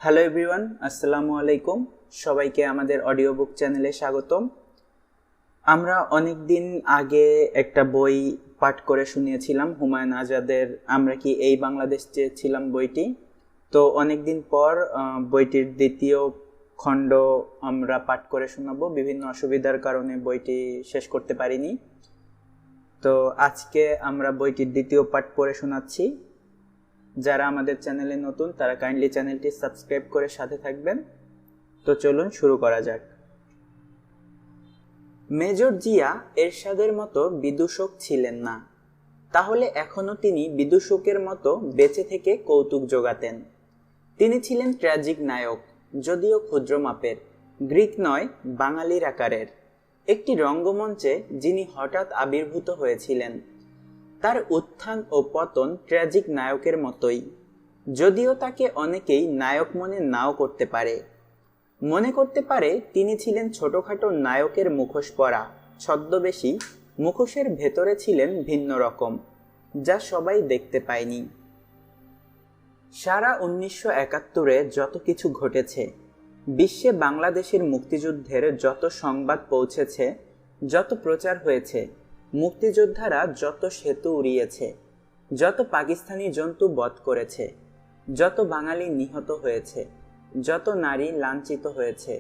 Hello everyone, আসসালামু আলাইকুম। সবাইকে আমাদের অডিও বুক চ্যানেলে স্বাগতম। আমরা অনেক দিন আগে একটা বই পাঠ করে শুনিয়েছিলাম, হুমায়ুন আজাদের আমরা কি এই বাংলাদেশ চেয়েছিলাম বইটি। তো অনেক দিন পর বইটির দ্বিতীয় খণ্ড আমরা পাঠ করে শোনাবো। বিভিন্ন অসুবিধার কারণে বইটি শেষ করতে পারিনি। তো আজকে আমরা বইটির দ্বিতীয় পাঠ পড়ে শোনাচ্ছি। যারা আমাদের চ্যানেলে নতুন তারা কাইন্ডলি চ্যানেলটি সাবস্ক্রাইব করে সাথে থাকবেন। তো চলুন শুরু করা যাক। মেজর জিয়া এরশাদের মতো বিদূষক ছিলেন না, তাহলে এখনো তিনি বিদূষকের মতো বেঁচে থেকে কৌতুক জোগাতেন। তিনি ছিলেন ট্র্যাজিক নায়ক, যদিও ক্ষুদ্র মাপের, গ্রিক নয় বাঙালির আকারের, একটি রঙ্গমঞ্চে যিনি হঠাৎ আবির্ভূত হয়েছিলেন। তার উত্থান ও পতন ট্র্যাজিক নায়কের মতোই, যদিও তাকে অনেকেই নায়ক মনে নাও করতে পারে। মনে করতে পারে তিনি ছিলেন ছোটখাটো নায়কের মুখোশ পরা ছদ্মবেশী, মুখোশের ভেতরে ছিলেন ভিন্ন রকম, যা সবাই দেখতে পায়নি। সারা 1971-এ যত কিছু ঘটেছে, বিশ্বে বাংলাদেশের মুক্তিযুদ্ধের যত সংবাদ পৌঁছেছে, যত প্রচার হয়েছে, মুক্তিযোদ্ধারা যত সেতু উড়িয়েছে, যত পাকিস্তানি জন্তু বধ করেছে, যত বাঙালি নিহত হয়েছে, যত নারী লাঞ্ছিত হয়েছে,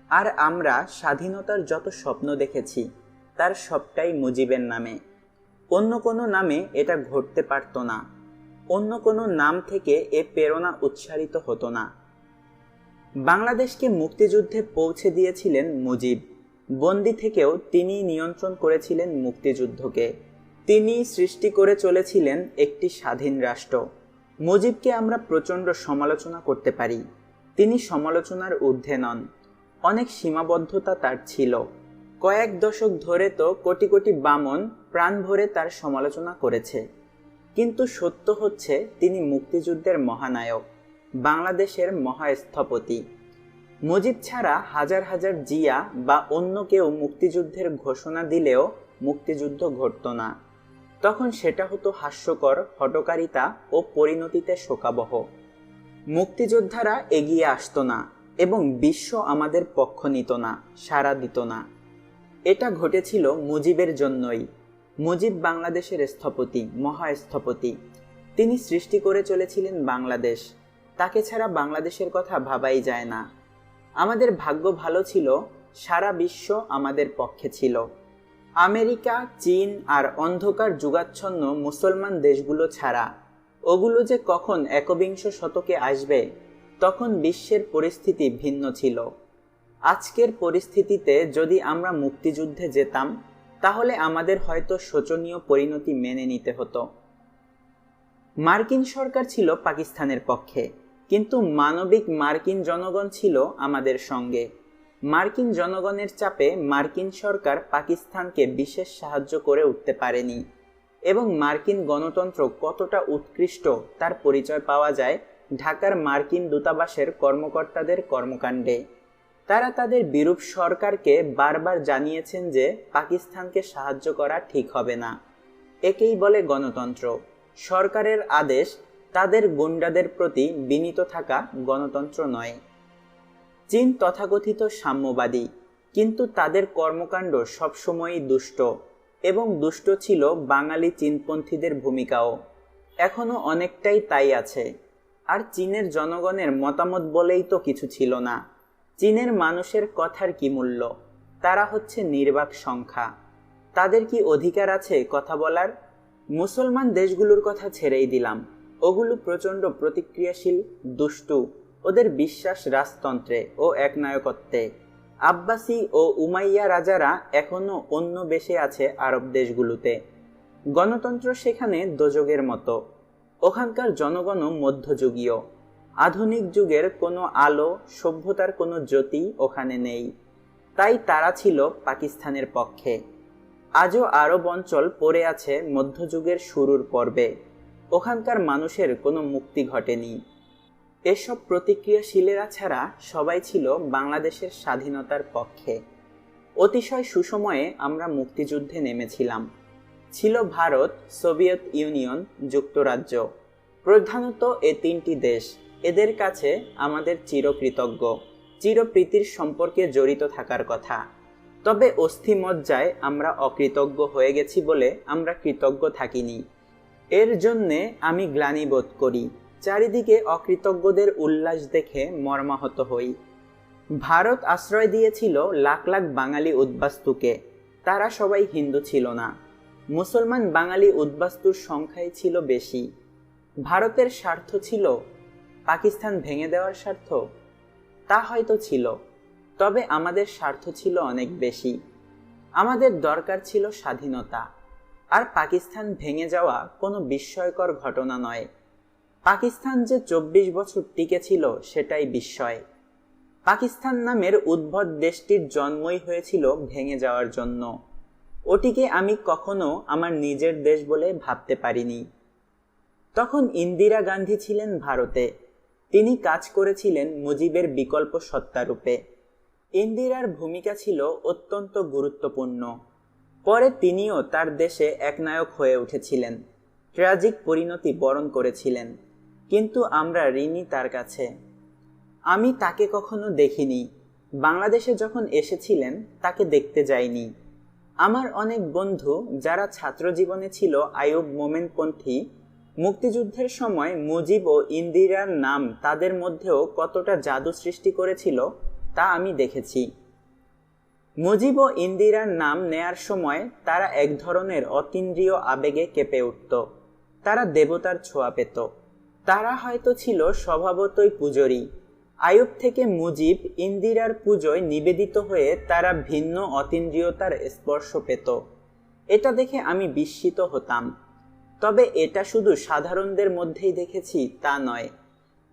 আর আমরা স্বাধীনতার যত স্বপ্ন দেখেছি, তার সবটাই মুজিবের নামে। অন্য কোনো নামে এটা ঘটতে পারত না, অন্য কোনো নাম থেকে এ প্রেরণা উৎসারিত হতো না। বাংলাদেশকে মুক্তিযুদ্ধে পৌঁছে দিয়েছিলেন মুজিব। বন্দি থেকেও তিনি নিয়ন্ত্রণ করেছিলেন মুক্তিযুদ্ধকে। তিনি সৃষ্টি করে চলেছিলেন একটি স্বাধীন রাষ্ট্র। মুজিবকে আমরা প্রচণ্ড সমালোচনা করতে পারি, তিনি সমালোচনার ঊর্ধ্বে নন। অনেক সীমাবদ্ধতা তার ছিল। কয়েক দশক ধরে তো কোটি কোটি বামন প্রাণ ভরে তার সমালোচনা করেছে, কিন্তু সত্য হচ্ছে তিনি মুক্তিযুদ্ধের মহানায়ক, বাংলাদেশের মহাস্থপতি। মুজিব ছাড়া হাজার হাজার জিয়া বা অন্য কেউ মুক্তিযুদ্ধের ঘোষণা দিলেও মুক্তিযুদ্ধ ঘটত না। তখন সেটা হতো হাস্যকর, হঠকারিতা ও পরিণতিতে শোকাবহ। মুক্তিযোদ্ধারা এগিয়ে আসতো না এবং বিশ্ব আমাদের পক্ষ নিত না, সাড়া দিত না। এটা ঘটেছিল মুজিবের জন্যই। মুজিব বাংলাদেশের স্থপতি, মহাস্থপতি। তিনি সৃষ্টি করে চলেছিলেন বাংলাদেশ। তাকে ছাড়া বাংলাদেশের কথা ভাবাই যায় না। আমাদের ভাগ্য ভালো ছিল, সারা বিশ্ব আমাদের পক্ষে ছিল। আমেরিকা, চীন আর অন্ধকার যুগাচ্ছন্ন মুসলমান দেশগুলো ছাড়া, ওগুলো যে কখন একবিংশ শতকে আসবে, তখন বিশ্বের পরিস্থিতি ভিন্ন ছিল। আজকের পরিস্থিতিতে যদি আমরা মুক্তিযুদ্ধে যেতাম, তাহলে আমাদের হয়তো শোচনীয় পরিণতি মেনে নিতে হতো। মার্কিন সরকার ছিল পাকিস্তানের পক্ষে, কিন্তু মানবিক মার্কিন জনগণ ছিল আমাদের সঙ্গে। মার্কিন জনগণের চাপে মার্কিন সরকার পাকিস্তানকে বিশেষ সাহায্য করে উঠতে পারেনি, এবং মার্কিন গণতন্ত্র কতটা উৎকৃষ্ট তার পরিচয় পাওয়া যায় ঢাকার মার্কিন দূতাবাসের কর্মকর্তাদের কর্মকাণ্ডে। তারা তাদের বিরূপ সরকারকে বারবার জানিয়েছেন যে পাকিস্তানকে সাহায্য করা ঠিক হবে না। একেই বলে গণতন্ত্র। সরকারের আদেশ, তাদের গুন্ডাদের প্রতি বিনীত থাকা গণতন্ত্র নয়। চীন তথাকথিত সাম্যবাদী, কিন্তু তাদের কর্মকাণ্ড সবসময়ই দুষ্ট, এবং দুষ্ট ছিল বাঙালি চীনপন্থীদের ভূমিকাও। এখনো অনেকটাই তাই আছে। আর চীনের জনগণের মতামত বলেই তো কিছু ছিল না। চীনের মানুষের কথার কি মূল্য? তারা হচ্ছে নির্বাক সংখ্যা। তাদের কি অধিকার আছে কথা বলার? মুসলমান দেশগুলোর কথা ছেড়েই দিলাম, ওগুলো প্রচণ্ড প্রতিক্রিয়াশীল, দুষ্টু। ওদের বিশ্বাস রাজতন্ত্রে ও একনায়কত্বে। আব্বাসি ও উমাইয়া রাজারা এখনো অন্য বেশে আছে আরব দেশগুলোতে। গণতন্ত্র সেখানে দোজগের মতো। ওখানকার জনগণও মধ্যযুগীয়। আধুনিক যুগের কোনো আলো, সভ্যতার কোনো জ্যোতি ওখানে নেই। তাই তারা ছিল পাকিস্তানের পক্ষে। আজও আরব অঞ্চল পড়ে আছে মধ্যযুগের শুরুর পর্বে। ওখানকার মানুষের কোনো মুক্তি ঘটেনি। এসব প্রতিক্রিয়াশীলেরা ছাড়া সবাই ছিল বাংলাদেশের স্বাধীনতার পক্ষে। অতিশয় সুসময়ে আমরা মুক্তিযুদ্ধে নেমেছিলাম। ছিল ভারত, সোভিয়েত ইউনিয়ন, যুক্তরাজ্য, প্রধানত এ তিনটি দেশ এদের কাছে আমাদের চিরকৃতজ্ঞ, চিরপ্রীতির সম্পর্কে জড়িত থাকার কথা। তবে অস্থিমজ্জায় আমরা অকৃতজ্ঞ হয়ে গেছি বলে আমরা কৃতজ্ঞ থাকিনি। এর জন্যে আমি গ্লানি বোধ করি। চারিদিকে অকৃতজ্ঞদের উল্লাস দেখে মর্মাহত হই। ভারত আশ্রয় দিয়েছিল লাখ লাখ বাঙালি উদ্বাস্তুকে। তারা সবাই হিন্দু ছিল না। মুসলমান বাঙালি উদ্বাস্তুর সংখ্যাই ছিল বেশি। ভারতের স্বার্থ ছিল পাকিস্তান ভেঙে দেওয়ার স্বার্থ? তা হয়তো ছিল, তবে আমাদের স্বার্থ ছিল অনেক বেশি। আমাদের দরকার ছিল স্বাধীনতা। আর পাকিস্তান ভেঙে যাওয়া কোনো বিস্ময়কর ঘটনা নয়। পাকিস্তান যে 24 বছর টিকে ছিল সেটাই বিস্ময়। পাকিস্তান নামের উদ্ভট দেশটির জন্মই হয়েছিল ভেঙে যাওয়ার জন্য। ওটিকে আমি কখনো আমার নিজের দেশ বলে ভাবতে পারিনি। তখন ইন্দিরা গান্ধী ছিলেন ভারতে। তিনি কাজ করেছিলেন মুজিবের বিকল্প সত্তারূপে। ইন্দিরার ভূমিকা ছিল অত্যন্ত গুরুত্বপূর্ণ। পরে তিনিও তার দেশে একনায়ক হয়ে উঠেছিলেন, ট্র্যাজিক পরিণতি বরণ করেছিলেন। কিন্তু আমরা ঋণী তার কাছে। আমি তাকে কখনো দেখিনি। বাংলাদেশে যখন এসেছিলেন তাকে দেখতে যাইনি। আমার অনেক বন্ধু যারা ছাত্র জীবনে ছিল আইয়ুব মোমেনপন্থী, মুক্তিযুদ্ধের সময় মুজিব ও ইন্দিরার নাম তাদের মধ্যেও কতটা জাদু সৃষ্টি করেছিল তা আমি দেখেছি। মুজিব ও ইন্দিরার নাম নেয়ার সময় তারা এক ধরনের অতীন্দ্রিয় আবেগে কেঁপে উঠত। তারা দেবতার ছোঁয়া পেত। তারা হয়তো ছিল স্বভাবতই পূজরী। আইয়ুব থেকে মুজিব ইন্দিরার পূজোয় নিবেদিত হয়ে তারা ভিন্ন অতীন্দ্রিয়তার স্পর্শ পেত। এটা দেখে আমি বিস্মিত হতাম। তবে এটা শুধু সাধারণদের মধ্যেই দেখেছি তা নয়।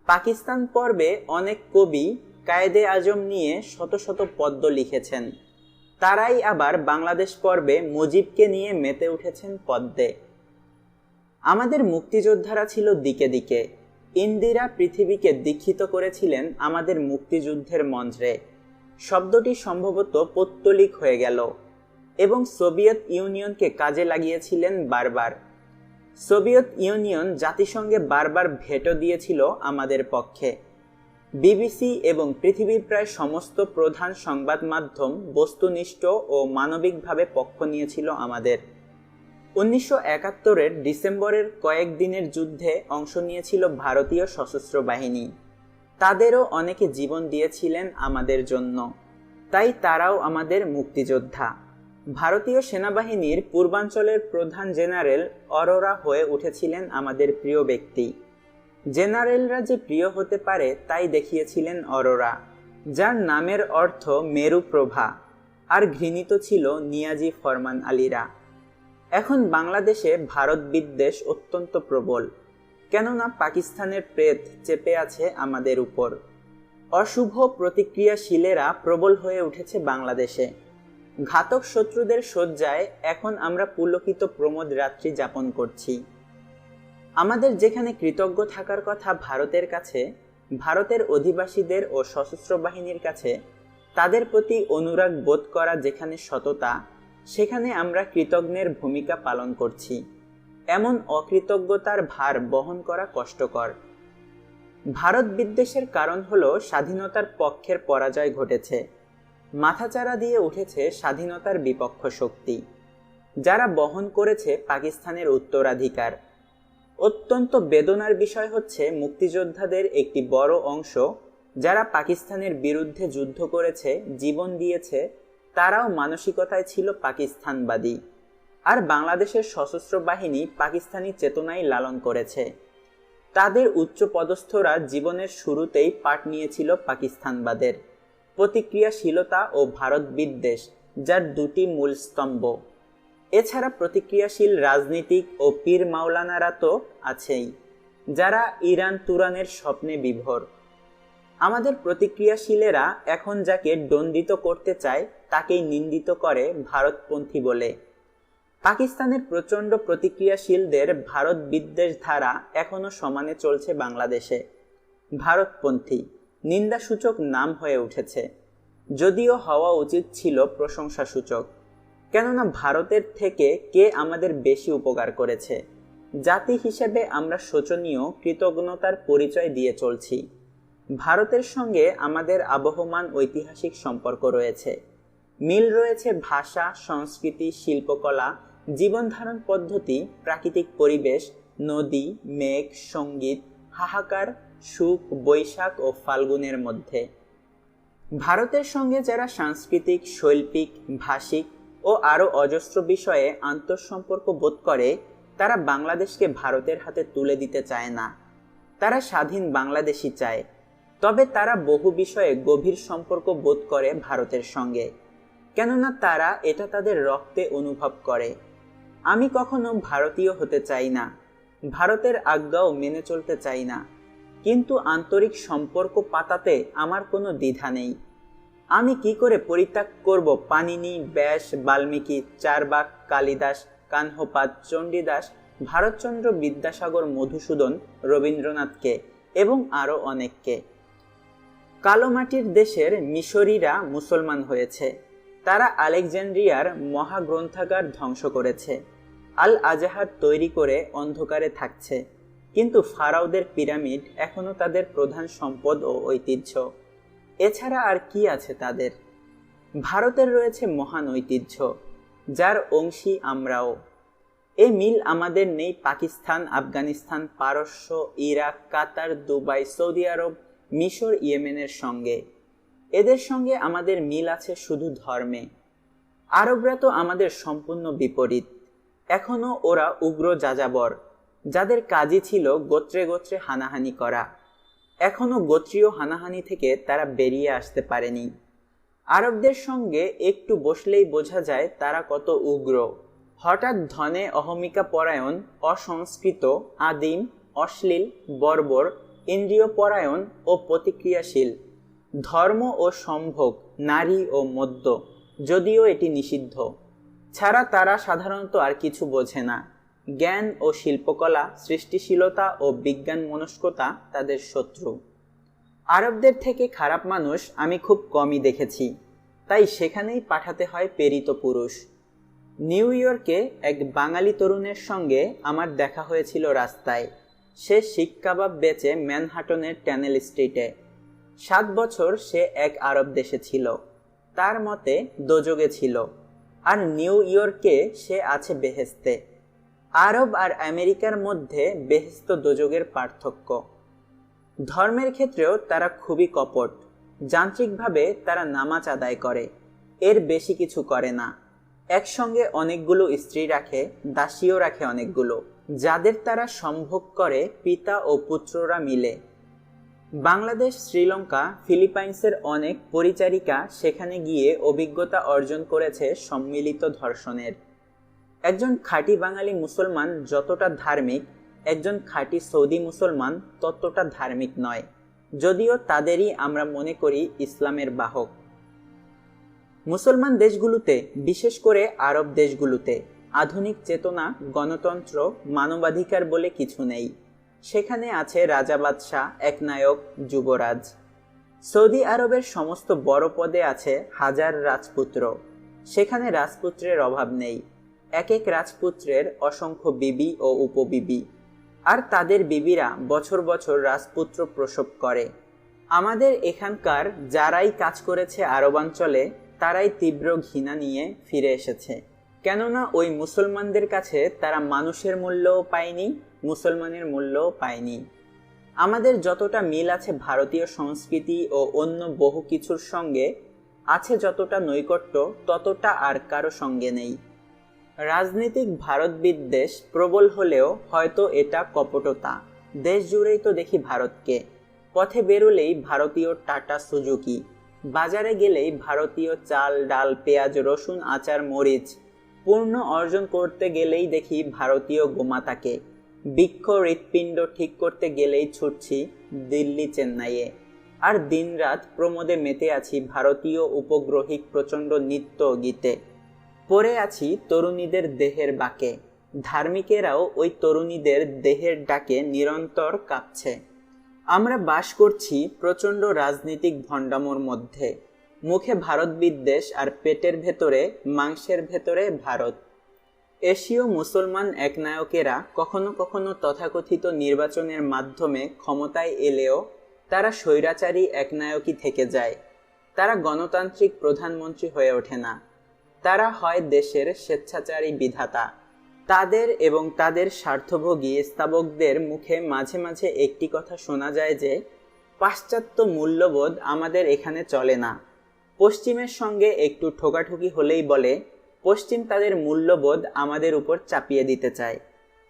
পাকিস্তান পর্বে অনেক কবি কায়েদে আজম নিয়ে শত শত পদ্য লিখেছেন। তারাই আবার বাংলাদেশ পর্বে মুজিবকে নিয়ে মেতে উঠেছেন পদ্মে। আমাদের মুক্তিযোদ্ধারা ছিল দিকে দিকে। ইন্দিরা পৃথিবীকে দীক্ষিত করেছিলেন আমাদের মুক্তিযুদ্ধের মন্ত্রে। শব্দটি সম্ভবত পৌত্তলিক হয়ে গেল এবং সোভিয়েত ইউনিয়নকে কাজে লাগিয়েছিলেন বারবার। সোভিয়েত ইউনিয়ন জাতিসংঘে বারবার ভেটো দিয়েছিল আমাদের পক্ষে। বিবিসি এবং পৃথিবীর প্রায় সমস্ত প্রধান সংবাদ মাধ্যম বস্তুনিষ্ঠ ও মানবিকভাবে পক্ষ নিয়েছিল আমাদের। 1971-এর ডিসেম্বরের কয়েকদিনের যুদ্ধে অংশ নিয়েছিল ভারতীয় সশস্ত্র বাহিনী। তাদেরও অনেকে জীবন দিয়েছিলেন আমাদের জন্য, তাই তারাও আমাদের মুক্তিযোদ্ধা। ভারতীয় সেনাবাহিনীর পূর্বাঞ্চলের প্রধান জেনারেল অরোরা হয়ে উঠেছিলেন আমাদের প্রিয় ব্যক্তি। জেনারেলরা যে প্রিয় হতে পারে তাই দেখিয়েছিলেন অরোরা, যার নামের অর্থ মেরু প্রভা। আর ঘৃণিত ছিল নিয়াজি ফরমান আলীরা। এখন বাংলাদেশে ভারত বিদ্বেষ অত্যন্ত প্রবল, কেননা পাকিস্তানের প্রেত চেপে আছে আমাদের উপর। অশুভ প্রতিক্রিয়াশীলেরা প্রবল হয়ে উঠেছে বাংলাদেশে। ঘাতক শত্রুদের শয্যায় এখন আমরা পুলকিত প্রমোদ রাত্রি যাপন করছি। আমাদের যেখানে কৃতজ্ঞ থাকার কথা ভারতের কাছে, ভারতের অধিবাসীদের ও সশস্ত্র বাহিনীর কাছে তাদের প্রতি অনুরাগ বোধ করা যেখানে সততা, সেখানে আমরা কৃতজ্ঞের ভূমিকা পালন করছি। এমন অকৃতজ্ঞতার ভার বহন করা কষ্টকর। ভারত বিদ্বেষের কারণ হলো স্বাধীনতার পক্ষের পরাজয় ঘটেছে। মাথাচাড়া দিয়ে উঠেছে স্বাধীনতার বিপক্ষ শক্তি, যারা বহন করেছে পাকিস্তানের উত্তরাধিকার। অত্যন্ত বেদনার বিষয় হচ্ছে মুক্তিযোদ্ধাদের একটি বড় অংশ যারা পাকিস্তানের বিরুদ্ধে যুদ্ধ করেছে, জীবন দিয়েছে, তারাও মানসিকতায় ছিল পাকিস্তানবাদী। আর বাংলাদেশের সশস্ত্র বাহিনী পাকিস্তানি চেতনাই লালন করেছে। তাদের উচ্চপদস্থরা জীবনের শুরুতেই পাঠ নিয়েছিল পাকিস্তানবাদের, প্রতিক্রিয়াশীলতা ও ভারত বিদ্বেষ, যার দুটি মূল স্তম্ভ। এছাড়া প্রতিক্রিয়াশীল রাজনীতিক ও পীর মাওলানারা তো আছেই, যারা ইরান তুরানের স্বপ্নে বিভোর। আমাদের প্রতিক্রিয়াশীলেরা এখন যাকে দণ্ডিত করতে চায় তাকেই নিন্দিত করে ভারতপন্থী বলে। পাকিস্তানের প্রচণ্ড প্রতিক্রিয়াশীলদের ভারত বিদ্বেষ ধারা এখনো সমানে চলছে বাংলাদেশে। ভারতপন্থী নিন্দাসূচক নাম হয়ে উঠেছে, যদিও হওয়া উচিত ছিল প্রশংসাসূচক। কেননা ভারতের থেকে কে আমাদের বেশি উপকার করেছে? জাতি হিসেবে আমরা শোচনীয় কৃতজ্ঞতার পরিচয় দিয়ে চলছি। ভারতের সঙ্গে আমাদের আবহমান ঐতিহাসিক সম্পর্ক রয়েছে, মিল রয়েছে ভাষা, সংস্কৃতি, শিল্পকলা, জীবনধারণ পদ্ধতি, প্রাকৃতিক পরিবেশ, নদী, মেঘ, সঙ্গীত, হাহাকার, সুখ, বৈশাখ ও ফাল্গুনের মধ্যে। ভারতের সঙ্গে যারা সাংস্কৃতিক, শৈল্পিক, ভাষিক ও আরও অজস্র বিষয়ে আন্তঃসম্পর্ক বোধ করে, তারা বাংলাদেশকে ভারতের হাতে তুলে দিতে চায় না। তারা স্বাধীন বাংলাদেশই চায়। তবে তারা বহু বিষয়ে গভীর সম্পর্ক বোধ করে ভারতের সঙ্গে, কেননা তারা এটা তাদের রক্তে অনুভব করে। আমি কখনো ভারতীয় হতে চাই না, ভারতের আজ্ঞাও মেনে চলতে চাই না, কিন্তু আন্তরিক সম্পর্ক পাতাতে আমার কোনো দ্বিধা নেই। আমি কি করে পরিত্যাগ করব পাণিনি, ব্যাস, বাল্মীকি, চারবাক, কালিদাস, কানহপাত, চণ্ডীদাস, ভারতচন্দ্র, বিদ্যাসাগর, মধুসূদন, রবীন্দ্রনাথকে এবং আরও অনেককে। কালোমাটির দেশের মিশরীরা মুসলমান হয়েছে, তারা আলেকজান্দ্রিয়ার মহাগ্রন্থাগার ধ্বংস করেছে, আল আজাহার তৈরি করে অন্ধকারে থাকছে, কিন্তু ফারাওদের পিরামিড এখনো তাদের প্রধান সম্পদ ও ঐতিহ্য। এছাড়া আর কি আছে তাদের? ভারতের রয়েছে মহান ঐতিহ্য, যার অংশী আমরাও। এ মিল আমাদের নেই পাকিস্তান, আফগানিস্তান, পারস্য, ইরাক, কাতার, দুবাই, সৌদি আরব, মিশর, ইয়েমেনের সঙ্গে। এদের সঙ্গে আমাদের মিল আছে শুধু ধর্মে। আরবরা তো আমাদের সম্পূর্ণ বিপরীত। এখনো ওরা উগ্র যাযাবর, যাদের কাজই ছিল গোত্রে গোত্রে হানাহানি করা। এখনো গোত্রীয় হানাহানি থেকে তারা বেরিয়ে আসতে পারেনি। আরবদের সঙ্গে একটু বসলেই বোঝা যায় তারা কত উগ্র। হঠাৎ ধনে অহমিকা পরায়ণ, অসংস্কৃত, আদিম, অশ্লীল, বর্বর, ইন্দ্রিয় পরায়ণ ও প্রতিক্রিয়াশীল, ধর্ম ও সম্ভোগ, নারী ও মদ্য, যদিও এটি নিষিদ্ধ, ছাড়া তারা সাধারণত আর কিছু বোঝে না। জ্ঞান ও শিল্পকলা, সৃষ্টিশীলতা ও বিজ্ঞান মনস্কতা তাদের শত্রু। আরবদের থেকে খারাপ মানুষ আমি খুব কমই দেখেছি, তাই সেখানেই পাঠাতে হয় প্রেরিত পুরুষ। নিউ ইয়র্কে এক বাঙালি তরুণের সঙ্গে আমার দেখা হয়েছিল রাস্তায়। সে শিক কাবাব বেচে ম্যানহাটনের ট্যানেল স্ট্রিটে। 7 বছর সে এক আরব দেশে ছিল, তার মতে দোজগে ছিল, আর নিউ ইয়র্কে সে আছে বেহেস্তে। আরব আর আমেরিকার মধ্যে বেহেস্ত দোজগের পার্থক্য। ধর্মের ক্ষেত্রেও তারা খুবই কপট। যান্ত্রিকভাবে তারা নামাজ আদায় করে, এর বেশি কিছু করে না। একসঙ্গে অনেকগুলো স্ত্রী রাখে, দাসীও রাখে অনেকগুলো, যাদের তারা সম্ভোগ করে পিতা ও পুত্ররা মিলে। বাংলাদেশ, শ্রীলঙ্কা, ফিলিপাইন্সের অনেক পরিচারিকা সেখানে গিয়ে অভিজ্ঞতা অর্জন করেছে সম্মিলিত ধর্ষণের। একজন খাঁটি বাঙালি মুসলমান যতটা ধার্মিক, একজন খাঁটি সৌদি মুসলমান ততটা ধার্মিক নয়, যদিও তাদেরই আমরা মনে করি ইসলামের বাহক। মুসলমান দেশগুলোতে, বিশেষ করে আরব দেশগুলোতে, আধুনিক চেতনা, গণতন্ত্র, মানবাধিকার বলে কিছু নেই। সেখানে আছে রাজা বাদশাহ, একনায়ক, যুবরাজ। সৌদি আরবের সমস্ত বড় পদে আছে হাজার রাজপুত্র, সেখানে রাজপুত্রের অভাব নেই। এক এক রাজপুত্রের অসংখ্য বিবি ও উপবিবি, আর তাদের বিবিরা বছর বছর রাজপুত্র প্রসব করে। আমাদের এখানকার যারাই কাজ করেছে আরবাঞ্চলে, তারাই তীব্র ঘৃণা নিয়ে ফিরে এসেছে, কেননা ওই মুসলমানদের কাছে তারা মানুষের মূল্যও পায়নি, মুসলমানের মূল্যও পায়নি। আমাদের যতটা মিল আছে ভারতীয় সংস্কৃতি ও অন্য বহু কিছুর সঙ্গে, আছে যতটা নৈকট্য ততটা আর কারো সঙ্গে নেই। রাজনৈতিক ভারত বিদ্বেষ প্রবল হলেও হয়তো এটা কপটতা। দেশ জুড়েই তো দেখি ভারতকে। পথে বেরোলেই ভারতীয় টাটা সুজুকি, বাজারে গেলেই ভারতীয় চাল, ডাল, পেঁয়াজ, রসুন, আচার, মরিচ। পূর্ণ অর্জন করতে গেলেই দেখি ভারতীয় গোমাতাকে। বৃক্ষ হৃৎপিণ্ড ঠিক করতে গেলেই ছুটছি দিল্লি, চেন্নাইয়ে। আর দিনরাত প্রমোদে মেতে আছি ভারতীয় উপগ্রহিক প্রচণ্ড নৃত্য গীতে। পড়ে আছি তরুণীদের দেহের বাঁকে। ধার্মিকেরাও ওই তরুণীদের দেহের ডাকে নিরন্তর কাঁপছে। আমরা বাস করছি প্রচণ্ড রাজনীতিক ভণ্ডামোর মধ্যে। মুখে ভারত বিদ্বেষ আর পেটের ভেতরে, মাংসের ভেতরে ভারত। এশীয় মুসলমান একনায়কেরা কখনো কখনো তথাকথিত নির্বাচনের মাধ্যমে ক্ষমতায় এলেও তারা স্বৈরাচারী একনায়কই থেকে যায়। তারা গণতান্ত্রিক প্রধানমন্ত্রী হয়ে ওঠে না। তারা হয় দেশের স্বেচ্ছাচারী বিধাতা। তাদের এবং তাদের স্বার্থভোগী স্থাবকদের মুখে মাঝে মাঝে একটি কথা শোনা যায় যে পাশ্চাত্য মূল্যবোধ আমাদের এখানে চলে না। পশ্চিমের সঙ্গে একটু ঠোকাঠুকি হলেই বলে পশ্চিম তাদের মূল্যবোধ আমাদের উপর চাপিয়ে দিতে চায়।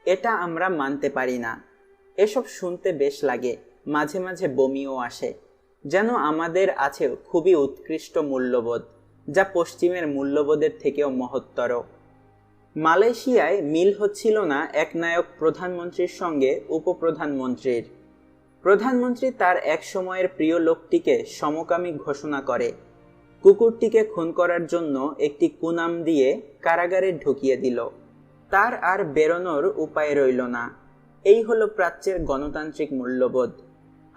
এটা আমরা মানতে পারি না। এসব শুনতে বেশ লাগে, মাঝে মাঝে বমিও আসে। যেন আমাদের আছে খুবই উৎকৃষ্ট মূল্যবোধ, যা পশ্চিমের মূল্যবোধের থেকেও মহত্তর। মালয়েশিয়ায় মিল হচ্ছিল না একনায়ক প্রধানমন্ত্রীর সঙ্গে উপপ্রধানমন্ত্রীর। প্রধানমন্ত্রী তার এক সময়ের প্রিয় লোকটিকে সমকামী ঘোষণা করে, কুকুরটিকে খুন করার জন্য একটি কুনাম দিয়ে কারাগারে ঢুকিয়ে দিল। তার আর বেরোনোর উপায় রইল না। এই হলো প্রাচ্যের গণতান্ত্রিক মূল্যবোধ।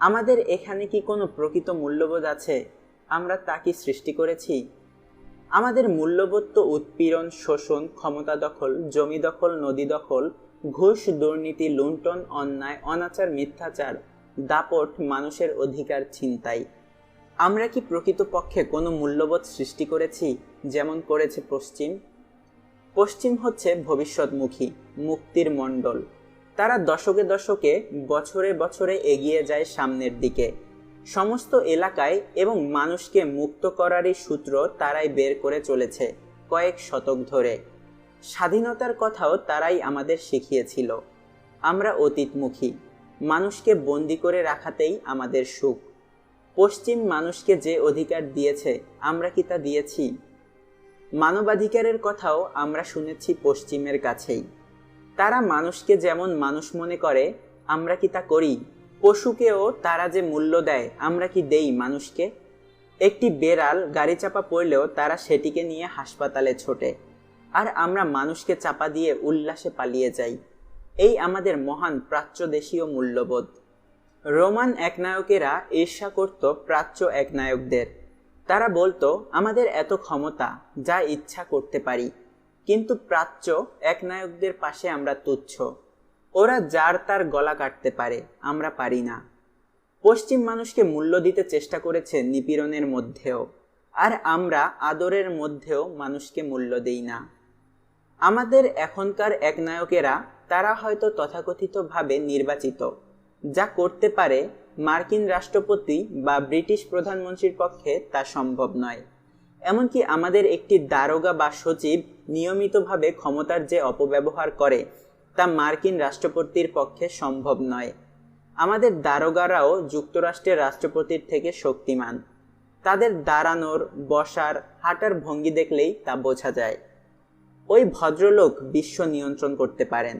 আমাদের এখানে কি কোনো প্রকৃত মূল্যবোধ আছে? আমরা তা কি সৃষ্টি করেছি? আমাদের মূল্যবোধ তো উৎপীড়ন, শোষণ, ক্ষমতা দখল, জমি দখল, নদী দখল, ঘুষ, দুর্নীতি, লুণ্ঠন, অন্যায়, অনাচার, মিথ্যাচার, দাপট, মানুষের অধিকার ছিনতাই। আমরা কি প্রকৃতপক্ষে কোনো মূল্যবোধ সৃষ্টি করেছি যেমন করেছে পশ্চিম? পশ্চিম হচ্ছে ভবিষ্যৎমুখী, মুক্তির মণ্ডল। তারা দশকে দশকে, বছরে বছরে এগিয়ে যায় সামনের দিকে। সমস্ত এলাকায় এবং মানুষকে মুক্ত করারই সূত্র তারাই বের করে চলেছে কয়েক শতক ধরে। স্বাধীনতার কথাও তারাই আমাদের শিখিয়েছিল। আমরা অতীতমুখী, মানুষকে বন্দি করে রাখাতেই আমাদের সুখ। পশ্চিম মানুষকে যে অধিকার দিয়েছে, আমরা কি তা দিয়েছি? মানবাধিকারের কথাও আমরা শুনেছি পশ্চিমের কাছেই। তারা মানুষকে যেমন মানুষ মনে করে, আমরা কি তা করি? পশুকেও তারা যে মূল্য দেয়, আমরা কি দেই মানুষকে? একটি বেড়াল গাড়ি চাপা পড়লেও তারা সেটিকে নিয়ে হাসপাতালে ছোটে, আর আমরা মানুষকে চাপা দিয়ে উল্লাসে পালিয়ে যাই। এই আমাদের মহান প্রাচ্যদেশীয় মূল্যবোধ। রোমান একনায়কেরা ঈর্ষা করত প্রাচ্য একনায়কদের। তারা বলতো আমাদের এত ক্ষমতা, যা ইচ্ছা করতে পারি। কিন্তু প্রাচ্য একনায়কদের পাশে আমরা তুচ্ছ। ওরা যার তার গলা কাটতে পারে, আমরা পারি না। পশ্চিম মানুষকে মূল্য দিতে চেষ্টা করেছে নিপীড়নের মধ্যেও, আর আমরা আদরের মধ্যেও মানুষকে মূল্য দেই না। আমাদের এখনকার একনায়কেরা তারা হয়তো তথাকথিতভাবে নির্বাচিত, যা করতে পারে মার্কিন রাষ্ট্রপতি বা ব্রিটিশ প্রধানমন্ত্রীর পক্ষে তা সম্ভব নয়। এমনকি আমাদের একটি দারোগা বা সচিব নিয়মিতভাবে ক্ষমতার যে অপব্যবহার করে, তা মার্কিন রাষ্ট্রপতির পক্ষে সম্ভব নয়। আমাদের দারোগারাও যুক্তরাষ্ট্রের রাষ্ট্রপতির থেকে শক্তিমান। তাদের দাঁড়ানোর, বসার, হাঁটার ভঙ্গি দেখলেই তা বোঝা যায়। ওই ভদ্রলোক বিশ্ব নিয়ন্ত্রণ করতে পারেন,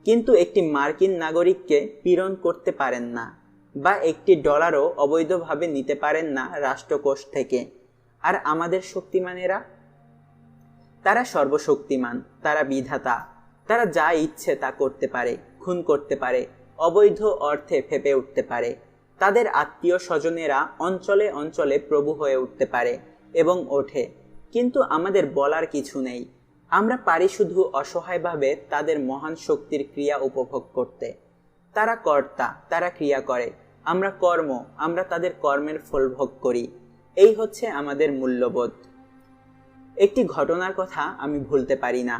কিন্তু একটি মার্কিন নাগরিককে পীড়ন করতে পারেন না, বা একটি ডলারও অবৈধভাবে নিতে পারেন না রাষ্ট্রকোষ থেকে। আর আমাদের শক্তিমানেরা, তারা সর্বশক্তিমান, তারা বিধাতা। তারা যা ইচ্ছে তা করতে পারে, খুন করতে পারে, অবৈধ অর্থে ফেপে উঠতে পারে। তাদের আত্মীয় স্বজনেরা অঞ্চলে অঞ্চলে প্রভু হয়ে উঠতে পারে এবং ওঠে, কিন্তু আমাদের বলার কিছু নেই। আমরা পারি শুধু অসহায়ভাবে তাদের মহান শক্তির ক্রিয়া উপভোগ করতে। তারা কর্তা, তারা ক্রিয়া করে, আমরা কর্ম, আমরা তাদের কর্মের ফল ভোগ করি। এই হচ্ছে আমাদের মূল্যবোধ। একটি ঘটনার কথা আমি ভুলতে পারি না।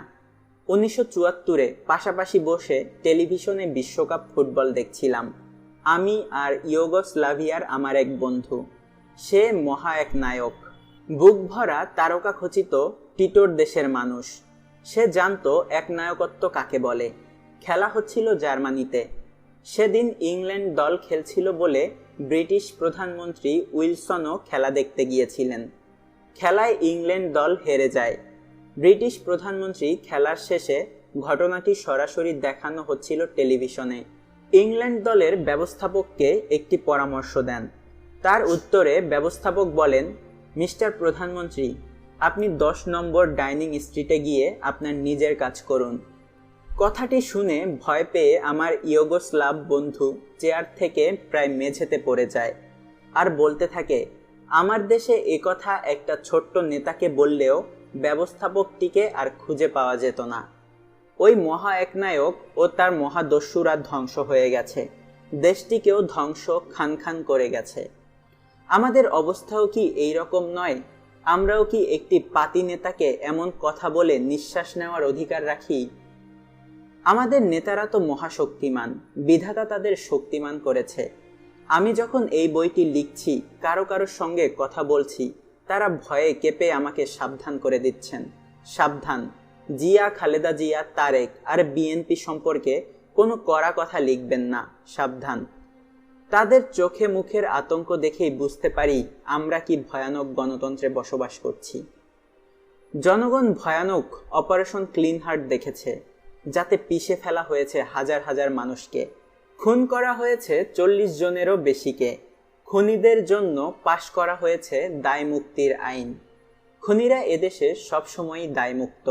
1974-এ পাশাপাশি বসে টেলিভিশনে বিশ্বকাপ ফুটবল দেখছিলাম। আমি আর ইউগোস্লাভিয়ার আমার এক বন্ধু। সে মহা এক নায়ক, বুক ভরা তারকা খচিত টিটোর দেশের মানুষ। সে জানতো এক নায়কত্ব কাকে বলে। খেলা হচ্ছিল জার্মানিতে। সেদিন ইংল্যান্ড দল খেলছিল বলে ব্রিটিশ প্রধানমন্ত্রী উইলসনও খেলা দেখতে গিয়েছিলেন। খেলায় ইংল্যান্ড দল হেরে যায়। ব্রিটিশ প্রধানমন্ত্রী খেলার শেষে ঘটনাটি সরাসরি দেখানো হচ্ছিল টেলিভিশনে। ইংল্যান্ড দলের ব্যবস্থাপককে একটি পরামর্শ দেন। তার উত্তরে ব্যবস্থাপক বলেন, মিস্টার প্রধানমন্ত্রী, আপনি 10 নম্বর ডাইনিং স্ট্রিটে গিয়ে আপনার নিজের কাজ করুন। কথাটি শুনে ভয় পেয়ে আমার ইউগোস্লাভ বন্ধু চেয়ার থেকে প্রায় মেঝেতে পড়ে যায় আর বলতে থাকে, আমার দেশে একথা একটা ছোট্ট নেতাকে বললেও ব্যবস্থাপকটিকে আর খুঁজে পাওয়া যেত না। ওই মহা একনায়ক ও তার মহাদস্যুরা ধ্বংস হয়ে গেছে, দেশটিকেও ধ্বংস খান খান করে গেছে। আমাদের অবস্থাও কি এই রকম নয়? আমরাও কি একটি পাতি নেতাকে এমন কথা বলে নিঃশ্বাস নেওয়ার অধিকার রাখি? আমাদের নেতারা তো মহাশক্তিমান, বিধাতা তাদের শক্তিমান করেছে। আমি যখন এই বইটি লিখছি, কারো কারোর সঙ্গে কথা বলছি, তারা ভয়ে কেঁপে আমাকে সাবধান করে দিচ্ছেন, সাবধান, জিয়া, খালেদা জিয়া, তারেক আর বিএনপি সম্পর্কে কোনো কড়া কথা লিখবেন না, সাবধান। তাদের চোখে মুখের আতঙ্ক দেখেই বুঝতে পারি আমরা কি ভয়ানক গণতন্ত্রে বসবাস করছি। জনগণ ভয়ানক অপারেশন ক্লিন হার্ট দেখেছে, যাতে পিষে ফেলা হয়েছে হাজার হাজার মানুষকে, খুন করা হয়েছে 40 জনেরও বেশিকে। খুনিদের জন্য পাশ করা হয়েছে দায় মুক্তির আইন। খুনিরা এদেশে সবসময়ই দায়মুক্ত।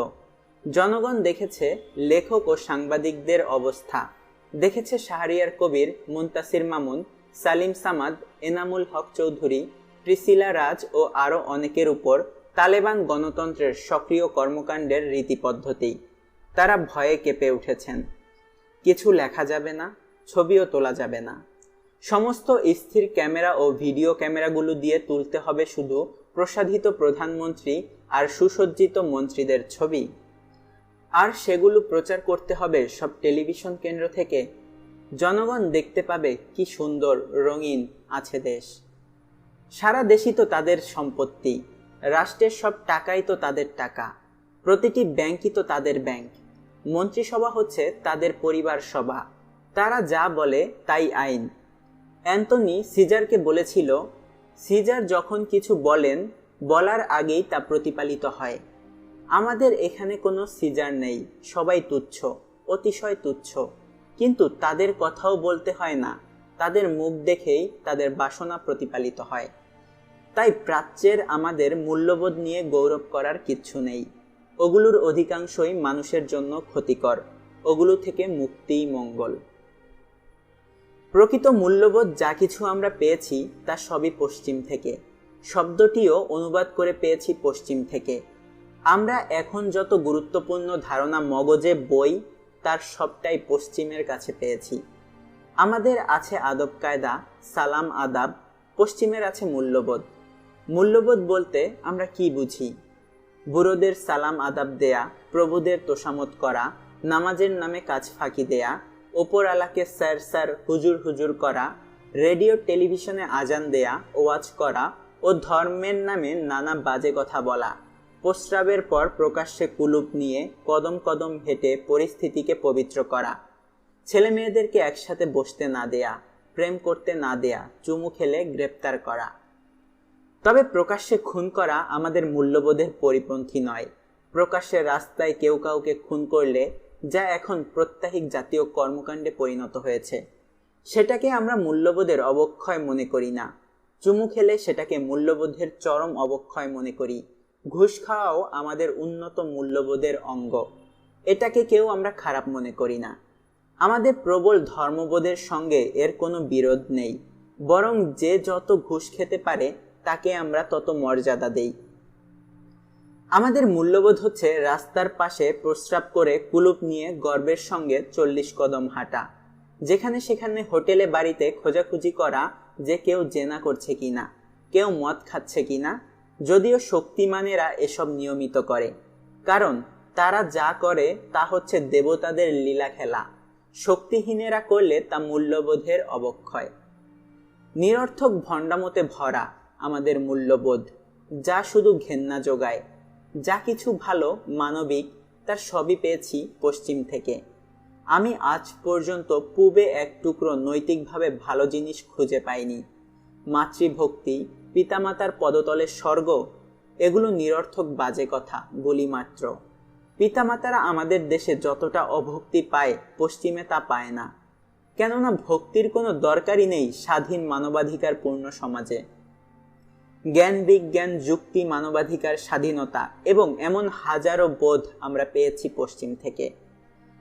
জনগণ দেখেছে লেখক ও সাংবাদিকদের অবস্থা, দেখেছে শাহরিয়ার কবির, মুনতাসির মামুন, সালিম সামাদ, এনামুল হক চৌধুরী, প্রিসিলা রাজ ও আরও অনেকের উপর তালেবান গণতন্ত্রের সক্রিয় কর্মকাণ্ডের রীতিপদ্ধতি। তারা ভয়ে কেঁপে উঠেছেন। কিছু লেখা যাবে না, ছবিও তোলা যাবে না। সমস্ত স্থির ক্যামেরা ও ভিডিও ক্যামেরাগুলো দিয়ে তুলতে হবে শুধু প্রসাধিত প্রধানমন্ত্রী আর সুসজ্জিত মন্ত্রীদের ছবি, আর সেগুলো প্রচার করতে হবে সব টেলিভিশন কেন্দ্র থেকে। জনগণ দেখতে পাবে কি সুন্দর রঙিন আছে দেশ। সারা দেশই তো তাদের সম্পত্তি, রাষ্ট্রের সব টাকাই তো তাদের টাকা, প্রতিটি ব্যাংকই তো তাদের ব্যাংক, মন্ত্রিসভা হচ্ছে তাদের পরিবার সভা, তারা যা বলে তাই আইন। অ্যান্টনি সিজারকে বলেছিল, সিজার যখন কিছু বলেন, বলার আগেই তা প্রতিপালিত হয়। আমাদের এখানে কোনো সিজার নেই, সবাই তুচ্ছ, অতিশয় তুচ্ছ, কিন্তু তাদের কথাও বলতে হয় না, তাদের মুখ দেখেই তাদের বাসনা প্রতিপালিত হয়। তাই প্রাচ্যের আমাদের মূল্যবোধ নিয়ে গৌরব করার কিচ্ছু নেই। ওগুলোর অধিকাংশই মানুষের জন্য ক্ষতিকর, ওগুলো থেকে মুক্তিই মঙ্গল। প্রকৃত মূল্যবোধ যা কিছু আমরা পেয়েছি তা সবই পশ্চিম থেকে, শব্দটিও অনুবাদ করে পেয়েছি পশ্চিম থেকে। আমরা এখন যত গুরুত্বপূর্ণ ধারণা মগজে বই, তার সবটাই পশ্চিমের কাছে পেয়েছি। আমাদের আছে আদব কায়দা, সালাম আদাব, পশ্চিমের আছে মূল্যবোধ। মূল্যবোধ বলতে আমরা কি বুঝি? বুড়োদের সালাম আদাব দেয়া, প্রভুদের তোষামত করা, নামাজের নামে কাজ ফাঁকি দেয়া, ওপরওয়ালাকে স্যার স্যার হুজুর হুজুর করা, রেডিও টেলিভিশনে আজান দেয়া, ওয়াজ করা ও ধর্মের নামে নানা বাজে কথা বলা, প্রস্রাবের পর প্রকাশ্যে কুলুপ নিয়ে কদম কদম হেঁটে পরিস্থিতিকে পবিত্র করা, ছেলে মেয়েদেরকে একসাথে বসতে না দেয়া, প্রেম করতে না দেয়া, চুমু খেলে গ্রেপ্তার করা। তবে প্রকাশ্যে খুন করা আমাদের মূল্যবোধের পরিপন্থী নয়। প্রকাশ্যে রাস্তায় কেউ কাউকে খুন করলে, যা এখন প্রত্যাহিক জাতীয় কর্মকাণ্ডে পরিণত হয়েছে, সেটাকে আমরা মূল্যবোধের অবক্ষয় মনে করি না। চুমু খেলে সেটাকে মূল্যবোধের চরম অবক্ষয় মনে করি। ঘুষ খাওয়াও আমাদের উন্নত মূল্যবোধের অঙ্গ, এটাকে কেউ আমরা খারাপ মনে করি না। আমাদের প্রবল ধর্মবোধের সঙ্গে এর কোনো বিরোধ নেই, বরং যে যত ঘুষ খেতে পারে তাকে আমরা তত মর্যাদা দেই। আমাদের মূল্যবোধ হচ্ছে রাস্তার পাশে প্রস্রাব করে কুলুপ নিয়ে গর্বের সঙ্গে 40 কদম হাঁটা, যেখানে সেখানে হোটেলে বাড়িতে খোঁজাখুঁজি করা যে কেউ জেনা করছে কিনা, কেউ মদ খাচ্ছে কিনা, যদিও শক্তিমানেরা এসব নিয়মিত করে, কারণ তারা যা করে তা হচ্ছে দেবতাদের লীলা খেলা। শক্তিহীনেরা করলে তা মূল্যবোধের অবক্ষয়। নিরর্থক ভণ্ডামতে ভরা আমাদের মূল্যবোধ, যা শুধু ঘেন্না যোগায়। যা কিছু ভালো মানবিক তার সবই পেয়েছি পশ্চিম থেকে। আমি আজ পর্যন্ত পূবে এক টুকরো নৈতিকভাবে ভালো জিনিস খুঁজে পাইনি। মাতৃভক্তি, পিতামাতার পদতলে স্বর্গ, এগুলো নিরর্থক বাজে কথা বলি মাত্র। পিতামাতারা আমাদের দেশে যতটা অভক্তি পায়, পশ্চিমে তা পায় না। কেননা ভক্তির কোনো দরকারই নেই স্বাধীন মানবাধিকার পূর্ণ সমাজে। জ্ঞান, বিজ্ঞান, যুক্তি, মানবাধিকার, স্বাধীনতা এবং এমন হাজারো বোধ আমরা পেয়েছি পশ্চিম থেকে।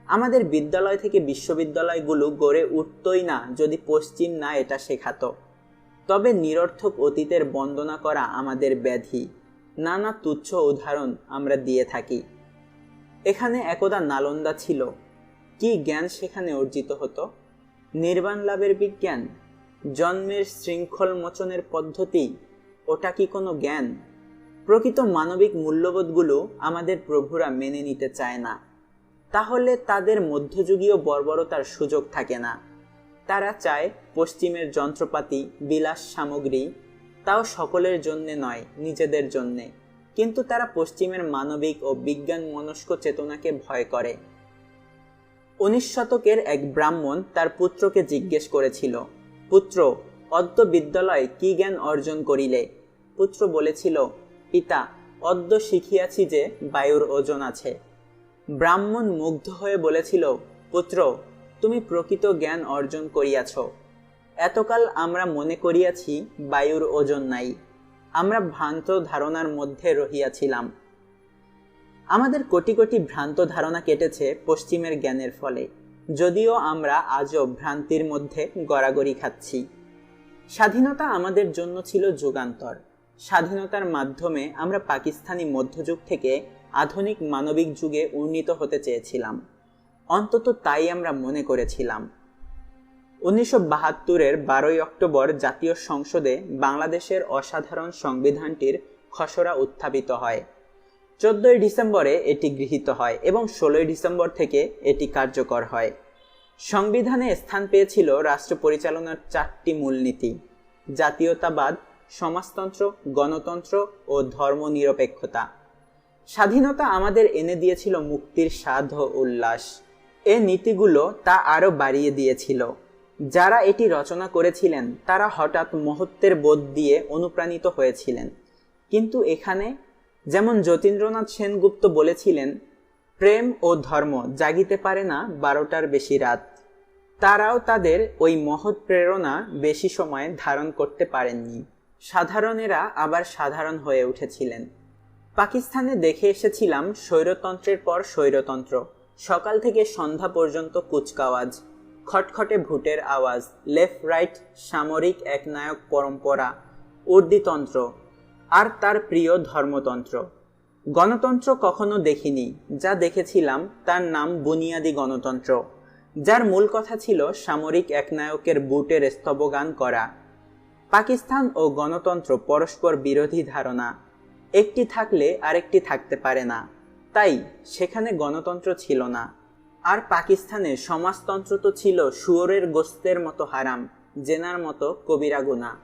আমাদের বিদ্যালয় থেকে বিশ্ববিদ্যালয়গুলো গড়ে উঠতই না যদি পশ্চিম না এটা শেখাতো। তবে নিরর্থক অতীতের বন্দনা করা আমাদের ব্যাধি। নানা তুচ্ছ উদাহরণ আমরা দিয়ে থাকি। এখানে একদা নালন্দা ছিল। কি জ্ঞান সেখানে অর্জিত হতো? নির্বাণ লাভের বিজ্ঞান, জন্মের শৃঙ্খল মোচনের পদ্ধতি, ওটা কি কোনো জ্ঞান? প্রকৃত মানবিক মূল্যবোধগুলো আমাদের প্রভুরা মেনে নিতে চায় না। তাহলে তাদের মধ্যযুগীয় বর্বরতার সুযোগ থাকে না। তারা চায় পশ্চিমের যন্ত্রপাতি, বিলাস সামগ্রী, তাও সকলের জন্যে নয়, নিজেদের জন্যে। কিন্তু তারা পশ্চিমের মানবিক ও বিজ্ঞান মনস্ক চেতনাকে ভয় করে। 19 শতকের এক ব্রাহ্মণ তার পুত্রকে জিজ্ঞেস করেছিল, পুত্র, অদ্য বিদ্যালয়ে কি জ্ঞান অর্জন করিলে? পুত্র বলেছিল, পিতা, অদ্য শিখিয়াছি যে বায়ুর ওজন আছে। ব্রাহ্মণ মুগ্ধ হয়ে বলেছিল, পুত্র, তুমি প্রকৃত জ্ঞান অর্জন করিয়াছ। এতকাল আমরা মনে করিয়াছি বায়ুর ওজন নাই, আমরা ভ্রান্ত ধারণার মধ্যে রহিয়াছিলাম। আমাদের কোটি কোটি ভ্রান্ত ধারণা কেটেছে পশ্চিমের জ্ঞানের ফলে, যদিও আমরা আজও ভ্রান্তির মধ্যে গড়াগড়ি খাচ্ছি। স্বাধীনতা আমাদের জন্য ছিল যুগান্তর। স্বাধীনতার মাধ্যমে আমরা পাকিস্তানি মধ্যযুগ থেকে আধুনিক মানবিক যুগে উন্নীত হতে চেয়েছিলাম, অন্তত তাই আমরা মনে করেছিলাম। 1972-এর 12 অক্টোবর জাতীয় সংসদে বাংলাদেশের অসাধারণ সংবিধানটির খসড়া উত্থাপিত হয়। 14 ডিসেম্বরে এটি গৃহীত হয় এবং 16 ডিসেম্বর থেকে এটি কার্যকর হয়। সংবিধানে স্থান পেয়েছিল রাষ্ট্র পরিচালনার 4টি মূলনীতি: জাতীয়তাবাদ, সমাজতন্ত্র, গণতন্ত্র ও ধর্মনিরপেক্ষতা। স্বাধীনতা আমাদের এনে দিয়েছিল মুক্তির স্বাদ ও উল্লাস। এ নীতিগুলো তা আরও বাড়িয়ে দিয়েছিল। যারা এটি রচনা করেছিলেন তারা হঠাৎ মহত্বের বোধ দিয়ে অনুপ্রাণিত হয়েছিলেন। কিন্তু এখানে, যেমন যতীন্দ্রনাথ সেনগুপ্ত বলেছিলেন, প্রেম ও ধর্ম জাগিতে পারে না 12টার বেশি রাত। তারাও তাদের ওই মহৎ প্রেরণা বেশি সময় ধারণ করতে পারেননি। সাধারণেরা আবার সাধারণ হয়ে উঠেছিলেন। পাকিস্তানে দেখে এসেছিলাম স্বৈরতন্ত্রের পর স্বৈরতন্ত্র। সকাল থেকে সন্ধ্যা পর্যন্ত কুচকাওয়াজ, খটখটে ভোটের আওয়াজ, লেফট রাইট সামরিক একনায়ক পরম্পরা, উর্দিতন্ত্র, আর তার প্রিয় ধর্মতন্ত্র। গণতন্ত্র কখনো দেখিনি। যা দেখেছিলাম তার নাম বুনিয়াদি গণতন্ত্র, যার মূল কথা ছিল সামরিক একনায়কের বুটের স্তবগান করা। পাকিস্তান ও গণতন্ত্র পরস্পর বিরোধী ধারণা, একটি থাকলে আরেকটি থাকতে পারে না, তাই সেখানে গণতন্ত্র ছিল না। আর পাকিস্তানের সমাজতন্ত্র তো ছিল শুয়োরের গোস্তের মতো হারাম, জেনার মতো কবিরা গুনাহ।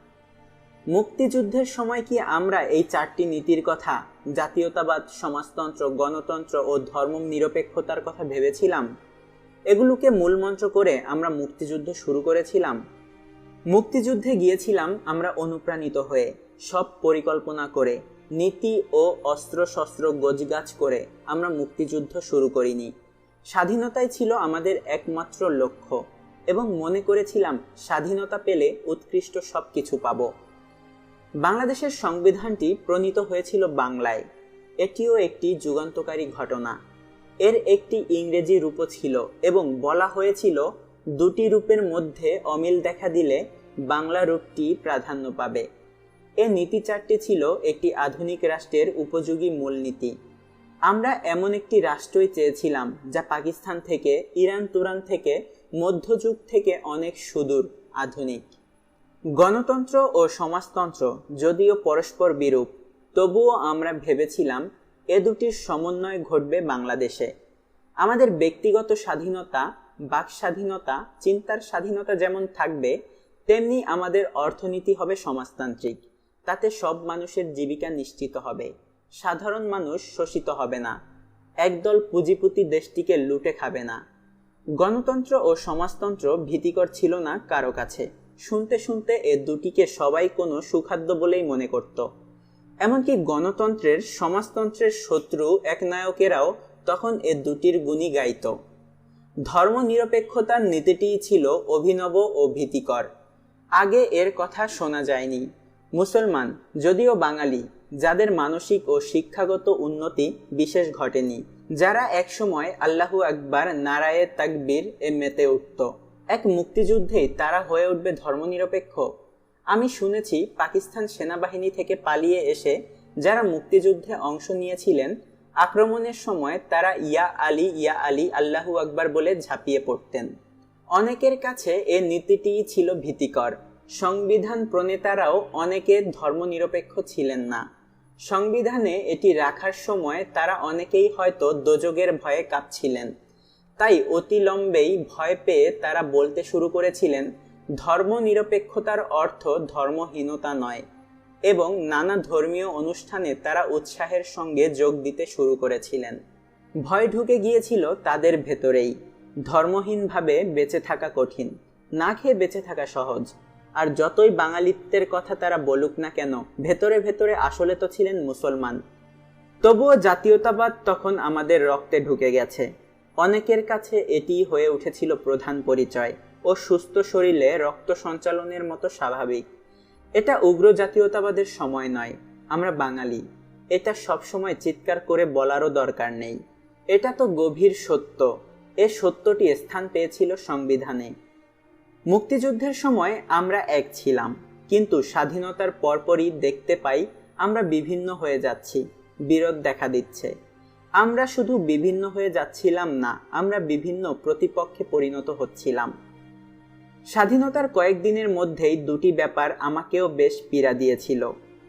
মুক্তিযুদ্ধের সময় কি আমরা এই 4টি নীতির কথা, জাতীয়তাবাদ, সমাজতন্ত্র, গণতন্ত্র ও ধর্মনিরপেক্ষতার কথা ভেবেছিলাম? এগুলোকে মূলমন্ত্র করে আমরা মুক্তিযুদ্ধ শুরু করেছিলাম। মুক্তিযুদ্ধে গিয়েছিলাম আমরা অনুপ্রাণিত হয়ে, সব পরিকল্পনা করে, নীতি ও অস্ত্রশস্ত্র গোছগাছ করে আমরা মুক্তিযুদ্ধ শুরু করিনি। স্বাধীনতাই ছিল আমাদের একমাত্র লক্ষ্য এবং মনে করেছিলাম স্বাধীনতা পেলে উৎকৃষ্ট সব কিছু পাব। বাংলাদেশের সংবিধানটি প্রণীত হয়েছিল বাংলায়। এটিও একটি যুগান্তকারী ঘটনা। এর একটি ইংরেজি রূপও ছিল এবং বলা হয়েছিল 2টি রূপের মধ্যে অমিল দেখা দিলে বাংলা রূপটি প্রাধান্য পাবে। এ নীতি 4টি ছিল একটি আধুনিক রাষ্ট্রের উপযোগী মূলনীতি। আমরা এমন একটি রাষ্ট্রই চেয়েছিলাম যা পাকিস্তান থেকে, ইরান তুরান থেকে, মধ্যযুগ থেকে অনেক সুদূর, আধুনিক। গণতন্ত্র ও সমাজতন্ত্র যদিও পরস্পর বিরূপ, তবুও আমরা ভেবেছিলাম এ দুটির সমন্বয় ঘটবে বাংলাদেশে। আমাদের ব্যক্তিগত স্বাধীনতা, বাক স্বাধীনতা, চিন্তার স্বাধীনতা যেমন থাকবে, তেমনি আমাদের অর্থনীতি হবে সমাজতান্ত্রিক। তাতে সব মানুষের জীবিকা নিশ্চিত হবে, সাধারণ মানুষ শোষিত হবে না, একদল পুঁজিপতি দেশটিকে লুটে খাবে না। গণতন্ত্র ও সমাজতন্ত্র ভীতিকর ছিল না কারো কাছে। শুনতে শুনতে এ দুটিকে সবাই কোনো সুখাদ্য বলেই মনে করত। এমনকি গণতন্ত্রের, সমাজতন্ত্রের শত্রু একনায়কেরাও তখন এ দুটির গুণই গাইত। ধর্মনিরপেক্ষতার নীতিটিই ছিল অভিনব ও ভীতিকর। আগে এর কথা শোনা যায়নি। মুসলমান, যদিও বাঙালি, যাদের মানসিক ও শিক্ষাগত উন্নতি বিশেষ ঘটেনি, যারা একসময় আল্লাহু আকবার, নারায়ে তাকবীর এ মেতে উঠত, এক মুক্তিযুদ্ধেই তারা হয়ে উঠবে ধর্মনিরপেক্ষ। আমি শুনেছি পাকিস্তান সেনাবাহিনী থেকে পালিয়ে এসে যারা মুক্তিযুদ্ধে অংশ নিয়েছিলেন, আক্রমণের সময় তারা ইয়া আলী আল্লাহু আকবার বলে ঝাঁপিয়ে পড়তেন। অনেকের কাছে এ নীতিটিই ছিল ভীতিকর। সংবিধান প্রণেতারাও অনেকে ধর্মনিরপেক্ষ ছিলেন না। সংবিধানে এটি রাখার সময় তারা অনেকেই হয়তো দোজখের ভয়ে কাঁপছিলেন। তাই অতিলম্বেই ভয় পেয়ে তারা বলতে শুরু করেছিলেন, ধর্মনিরপেক্ষতার অর্থ ধর্মহীনতা নয়, এবং নানা ধর্মীয় অনুষ্ঠানে তারা উৎসাহের সঙ্গে যোগ দিতে শুরু করেছিলেন। ভয় ঢুকে গিয়েছিল তাদের ভেতরেই। ধর্মহীনভাবে বেঁচে থাকা কঠিন, না খেয়ে বেঁচে থাকা সহজ। আর যতই বাঙালিত্বের কথা তারা বলুক না কেন, ভেতরে ভেতরে আসলে তো ছিলেন মুসলমান। তবুও জাতীয়তাবাদ তখন আমাদের রক্তে ঢুকে গেছে। অনেকের কাছে এটি হয়ে উঠেছিল প্রধান পরিচয় ও সুস্থ শরীরে রক্ত সঞ্চালনের মতো স্বাভাবিক। এটা উগ্র জাতীয়তাবাদের সময় নয়, আমরা বাঙালি। এটা সবসময় চিৎকার করে বলারও দরকার নেই। এটা তো গভীর সত্য। এ সত্যটি স্থান পেয়েছিল সংবিধানে। মুক্তিযুদ্ধের সময় আমরা এক ছিলাম, কিন্তু স্বাধীনতার পরপরই দেখতে পাই আমরা বিভিন্ন হয়ে যাচ্ছি, বিরোধ দেখা দিচ্ছে। আমরা শুধু বিভিন্ন হয়ে যাচ্ছিলাম না, আমরা বিভিন্ন প্রতিপক্ষে পরিণত হচ্ছিলাম। স্বাধীনতার কয়েকদিনের মধ্যেই দুটি ব্যাপার আমাকেও বেশ পীড়া দিয়েছিল।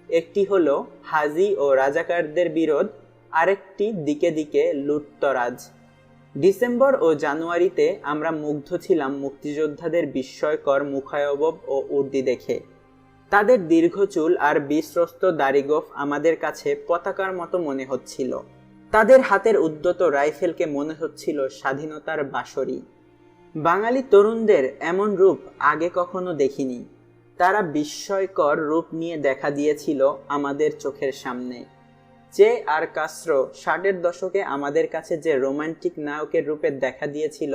একটি হলো হাজি ও রাজাকারদের বিরোধ, আরেকটি দিকে দিকে লুটতরাজ। ডিসেম্বর ও জানুয়ারিতে আমরা মুগ্ধ ছিলাম মুক্তিযোদ্ধাদের বিস্ময়কর মুখায়বব ও উর্দি দেখে। তাদের দীর্ঘ চুল আর বিশ্বস্ত দাড়িগোফ আমাদের কাছে পতাকার মতো মনে হচ্ছিল। তাদের হাতের উদ্যত রাইফেলকে মনে হচ্ছিল স্বাধীনতার বাঁশরি। বাঙালি তরুণদের এমন রূপ আগে কখনো দেখিনি। তারা বিস্ময়কর রূপ নিয়ে দেখা দিয়েছিল আমাদের চোখের সামনে। চে আর কাস্ত্রো 60-এর দশকে আমাদের কাছে যে রোমান্টিক নায়কের রূপে দেখা দিয়েছিল,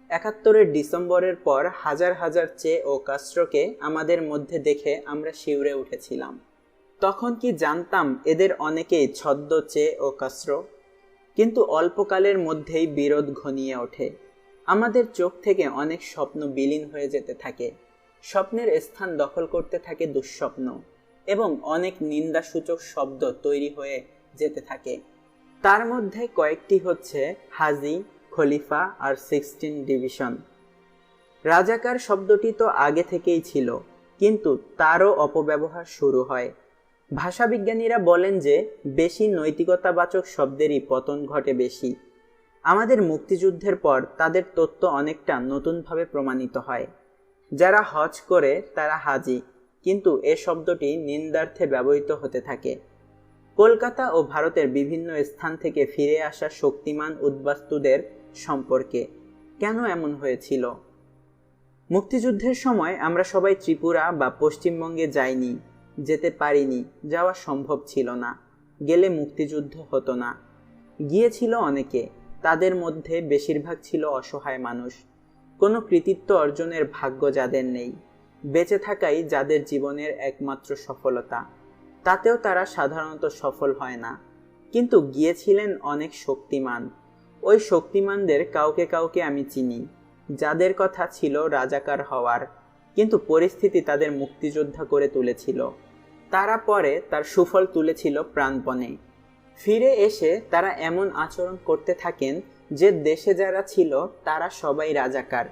71-এর ডিসেম্বরের পর হাজার হাজার চে ও কাস্ত্রোকে আমাদের মধ্যে দেখে আমরা শিউরে উঠেছিলাম। তখন কি জানতাম এদের অনেকেই ছদ্ম চে ও কাস্ত্রো? কিন্তু অল্পকালের মধ্যেই বিরোধ ঘনিয়ে ওঠে। আমাদের চোখ থেকে অনেক স্বপ্ন বিলীন হয়ে যেতে থাকে। স্বপ্নের স্থান দখল করতে থাকে দুঃস্বপ্ন, এবং অনেক নিন্দাসূচক শব্দ তৈরি হয়ে যেতে থাকে। তার মধ্যে কয়েকটি হচ্ছে হাজি, খলিফা আর 16 ডিভিশন। রাজাকার শব্দটি তো আগে থেকেই ছিল, কিন্তু তারও অপব্যবহার শুরু হয়। ভাষাবিজ্ঞানীরা বলেন যে বেশি নৈতিকতাবাচক শব্দেরই পতন ঘটে বেশি। আমাদের মুক্তিযুদ্ধের পর তাদের তত্ত্ব অনেকটা নতুনভাবে প্রমাণিত হয়। যারা হজ করে তারা হাজি, কিন্তু এ শব্দটি নিন্দার্থে ব্যবহৃত হতে থাকে। কলকাতা ও ভারতের বিভিন্ন স্থান থেকে ফিরে আসা শক্তিমান উদ্বাস্তুদের সম্পর্কে কেন এমন হয়েছিল? মুক্তিযুদ্ধের সময় আমরা সবাই ত্রিপুরা বা পশ্চিমবঙ্গে যাইনি, যেতে পারিনি, যাওয়া সম্ভব ছিল না। গেলে মুক্তিযুদ্ধ হতো না। গিয়েছিল অনেকে, তাদের মধ্যে বেশিরভাগ ছিল অসহায় মানুষ, কোনো কৃতিত্ব অর্জনের ভাগ্য যাদের নেই। বেঁচে থাকাই যাদের জীবনের একমাত্র সফলতা। তাতেও তারা সাধারণত সফল হয় না। কিন্তু গিয়েছিলেন অনেক শক্তিমান। ওই শক্তিমানদের কাউকে কাউকে আমি চিনি, যাদের কথা ছিল রাজাকার হওয়ার, কিন্তু পরিস্থিতি তাদের মুক্তিযোদ্ধা করে তুলেছিল। তারা পরে তার সুফল তুলেছিল প্রাণপণে। ফিরে এসে তারা এমন আচরণ করতে থাকেন যে দেশে যারা ছিল তারা সবাই রাজাকার,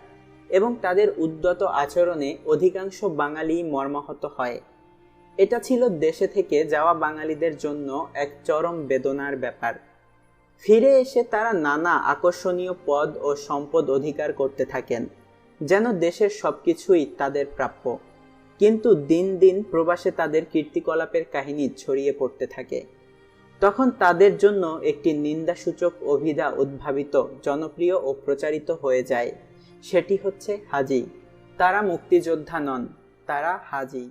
এবং তাদের উদ্যত আচরণে অধিকাংশ বাঙালি মর্মাহত হয়। এটা ছিল দেশে থেকে যাওয়া বাঙালিদের জন্য এক চরম বেদনার ব্যাপার। ফিরে এসে তারা নানা আকর্ষণীয় পদ ও সম্পদ অধিকার করতে থাকেন, যেন দেশের সবকিছুই তাদের প্রাপ্য। কিন্তু দিন দিন প্রবাসে তাদের কীর্তিকলাপের কাহিনী ছড়িয়ে পড়তে থাকে। তখন তাদের জন্য একটি নিন্দাসূচক অভিধা উদ্ভাবিত, জনপ্রিয় ও প্রচারিত হয়ে যায়। সেটি হচ্ছে হাজি। তারা মুক্তিযোদ্ধা নন, তারা হাজি।